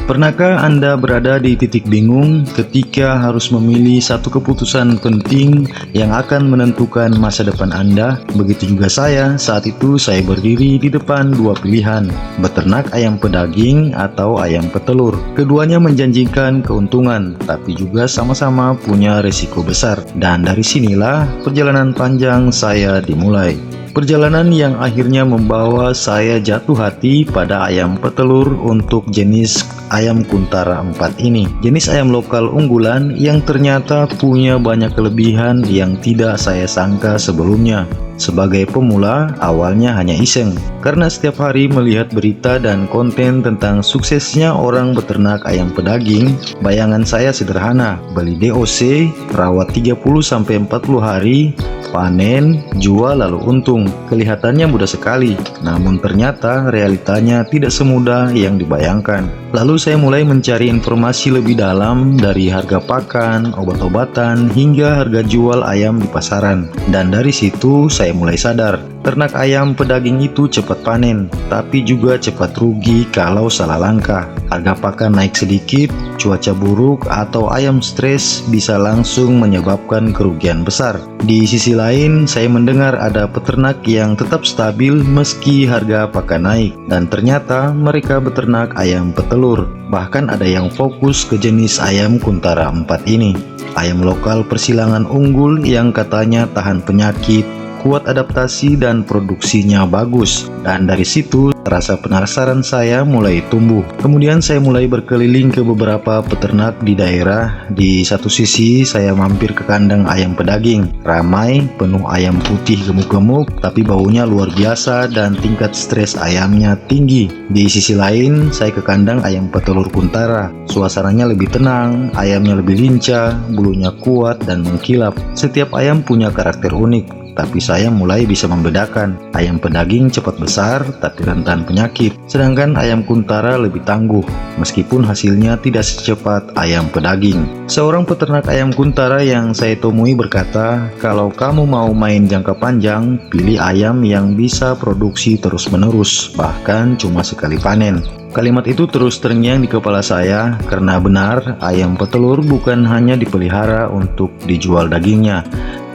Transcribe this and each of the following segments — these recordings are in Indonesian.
Pernahkah Anda berada di titik bingung ketika harus memilih satu keputusan penting yang akan menentukan masa depan Anda? Begitu juga saya, saat itu saya berdiri di depan dua pilihan, beternak ayam pedaging atau ayam petelur. Keduanya menjanjikan keuntungan, tapi juga sama-sama punya risiko besar. Dan dari sinilah perjalanan panjang saya dimulai. Perjalanan yang akhirnya membawa saya jatuh hati pada ayam petelur untuk jenis ayam Kuntara 4 ini. Jenis ayam lokal unggulan yang ternyata punya banyak kelebihan yang tidak saya sangka sebelumnya. Sebagai pemula, awalnya hanya iseng, karena setiap hari melihat berita dan konten tentang suksesnya orang beternak ayam pedaging. Bayangan saya sederhana, beli DOC, rawat 30-40 hari, panen, jual lalu untung. Kelihatannya mudah sekali, namun ternyata realitanya tidak semudah yang dibayangkan. Lalu saya mulai mencari informasi lebih dalam dari harga pakan, obat-obatan, hingga harga jual ayam di pasaran. Dan dari situ saya mulai sadar, ternak ayam pedaging itu cepat panen, tapi juga cepat rugi kalau salah langkah. Harga pakan naik sedikit, cuaca buruk, atau ayam stres bisa langsung menyebabkan kerugian besar. Di sisi lain, saya mendengar ada peternak yang tetap stabil meski harga pakan naik, dan ternyata mereka beternak ayam petelur. Bahkan ada yang fokus ke jenis ayam Kuntara 4 ini, ayam lokal persilangan unggul yang katanya tahan penyakit, kuat adaptasi, dan produksinya bagus. Dan dari situ rasa penasaran saya mulai tumbuh. Kemudian saya mulai berkeliling ke beberapa peternak di daerah. Di satu sisi saya mampir ke kandang ayam pedaging, ramai, penuh ayam putih gemuk-gemuk, tapi baunya luar biasa dan tingkat stres ayamnya tinggi. Di sisi lain saya ke kandang ayam petelur Kuntara. Suasananya lebih tenang, ayamnya lebih lincah, bulunya kuat dan mengkilap. Setiap ayam punya karakter unik, tapi saya mulai bisa membedakan. Ayam pedaging cepat besar tapi rentan penyakit, sedangkan ayam Kuntara lebih tangguh, meskipun hasilnya tidak secepat ayam pedaging. Seorang peternak ayam Kuntara yang saya temui berkata, kalau kamu mau main jangka panjang, pilih ayam yang bisa produksi terus-menerus, bahkan cuma sekali panen. Kalimat itu terus terngiang di kepala saya, karena benar, ayam petelur bukan hanya dipelihara untuk dijual dagingnya,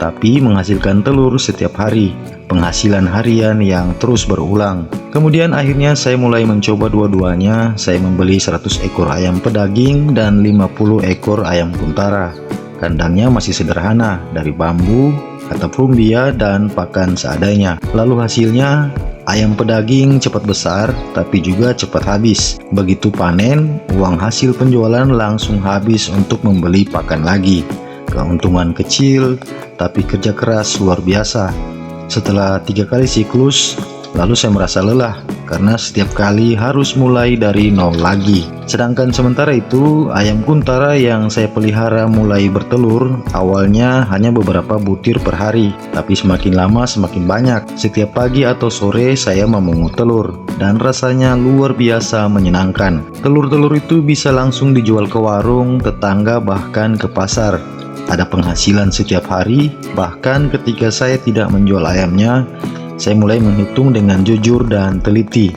tapi menghasilkan telur setiap hari, penghasilan harian yang terus berulang. Kemudian akhirnya saya mulai mencoba dua-duanya. Saya membeli 100 ekor ayam pedaging dan 50 ekor ayam Kuntara. Kandangnya masih sederhana, dari bambu, atap rumbia, dan pakan seadanya. Lalu hasilnya, ayam pedaging cepat besar, tapi juga cepat habis. Begitu panen, uang hasil penjualan langsung habis untuk membeli pakan lagi. Keuntungan kecil, tapi kerja keras luar biasa. Setelah 3 kali siklus, lalu saya merasa lelah, karena setiap kali harus mulai dari nol lagi. Sedangkan sementara itu, ayam Kuntara yang saya pelihara mulai bertelur. Awalnya hanya beberapa butir per hari, tapi semakin lama semakin banyak. Setiap pagi atau sore saya memungut telur, dan rasanya luar biasa menyenangkan. Telur-telur itu bisa langsung dijual ke warung, tetangga, bahkan ke pasar. Ada penghasilan setiap hari. Bahkan ketika saya tidak menjual ayamnya, saya mulai menghitung dengan jujur dan teliti.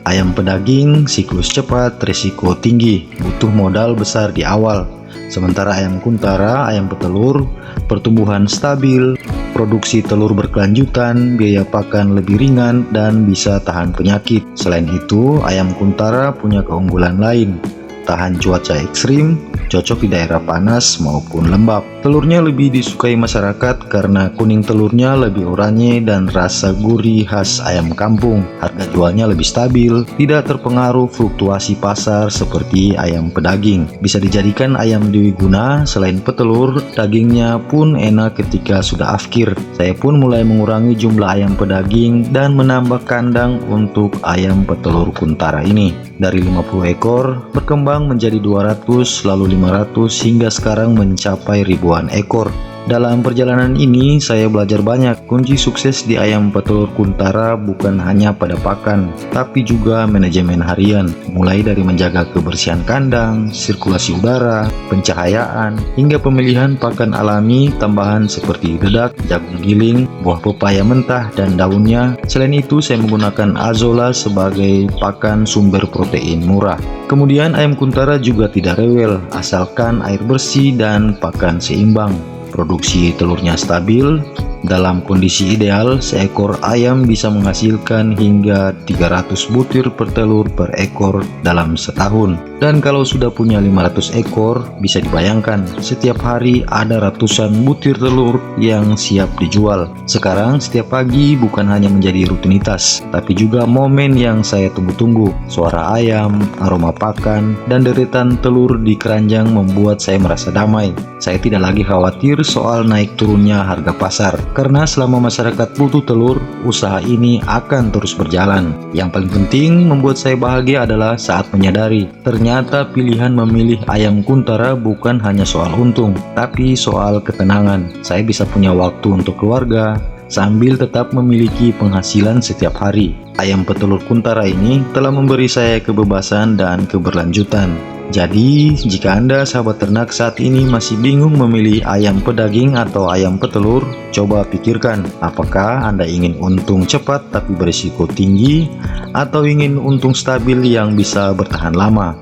Ayam pedaging siklus cepat, risiko tinggi, butuh modal besar di awal. Sementara ayam Kuntara, ayam petelur, pertumbuhan stabil, produksi telur berkelanjutan, biaya pakan lebih ringan, dan bisa tahan penyakit. Selain itu, ayam Kuntara punya keunggulan lain, tahan cuaca ekstrim, cocok di daerah panas maupun lembab. Telurnya lebih disukai masyarakat karena kuning telurnya lebih oranye dan rasa gurih khas ayam kampung. Harga jualnya lebih stabil, tidak terpengaruh fluktuasi pasar seperti ayam pedaging. Bisa dijadikan ayam dwiguna. Selain petelur, dagingnya pun enak ketika sudah afkir. Saya pun mulai mengurangi jumlah ayam pedaging dan menambah kandang untuk ayam petelur Kuntara ini. Dari 50 ekor berkembang menjadi 200, lalu 500, hingga sekarang mencapai ribuan ekor. Dalam perjalanan ini, saya belajar banyak. Kunci sukses di ayam petelur Kuntara bukan hanya pada pakan, tapi juga manajemen harian. Mulai dari menjaga kebersihan kandang, sirkulasi udara, pencahayaan, hingga pemilihan pakan alami tambahan seperti dedak, jagung giling, buah pepaya mentah, dan daunnya. Selain itu, saya menggunakan azola sebagai pakan sumber protein murah. Kemudian ayam Kuntara juga tidak rewel, asalkan air bersih dan pakan seimbang. Produksi telurnya stabil. Dalam kondisi ideal, seekor ayam bisa menghasilkan hingga 300 butir per telur per ekor dalam setahun. Dan kalau sudah punya 500 ekor, bisa dibayangkan setiap hari ada ratusan butir telur yang siap dijual. Sekarang setiap pagi bukan hanya menjadi rutinitas, tapi juga momen yang saya tunggu-tunggu. Suara ayam, aroma pakan, dan deretan telur di keranjang membuat saya merasa damai. Saya tidak lagi khawatir soal naik turunnya harga pasar, karena selama masyarakat butuh telur, usaha ini akan terus berjalan. Yang paling penting membuat saya bahagia adalah saat menyadari ternyata pilihan memilih ayam Kuntara bukan hanya soal untung, tapi soal ketenangan. Saya bisa punya waktu untuk keluarga sambil tetap memiliki penghasilan setiap hari. Ayam petelur Kuntara ini telah memberi saya kebebasan dan keberlanjutan. Jadi, jika Anda sahabat ternak saat ini masih bingung memilih ayam pedaging atau ayam petelur, coba pikirkan apakah Anda ingin untung cepat tapi berisiko tinggi, atau ingin untung stabil yang bisa bertahan lama.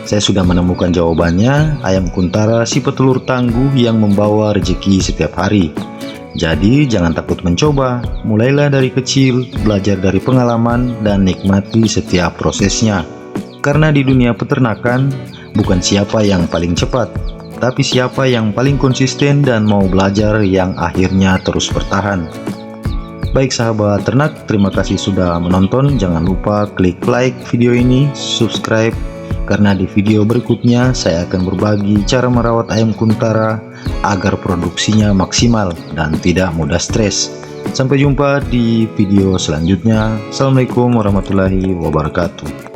Saya sudah menemukan jawabannya, ayam Kuntara si petelur tangguh yang membawa rezeki setiap hari. Jadi jangan takut mencoba, mulailah dari kecil, belajar dari pengalaman, dan nikmati setiap prosesnya. Karena di dunia peternakan, bukan siapa yang paling cepat, tapi siapa yang paling konsisten dan mau belajar yang akhirnya terus bertahan. Baik sahabat ternak, terima kasih sudah menonton. Jangan lupa klik like video ini, subscribe, karena di video berikutnya saya akan berbagi cara merawat ayam Kuntara agar produksinya maksimal dan tidak mudah stres. Sampai jumpa di video selanjutnya. Assalamualaikum warahmatullahi wabarakatuh.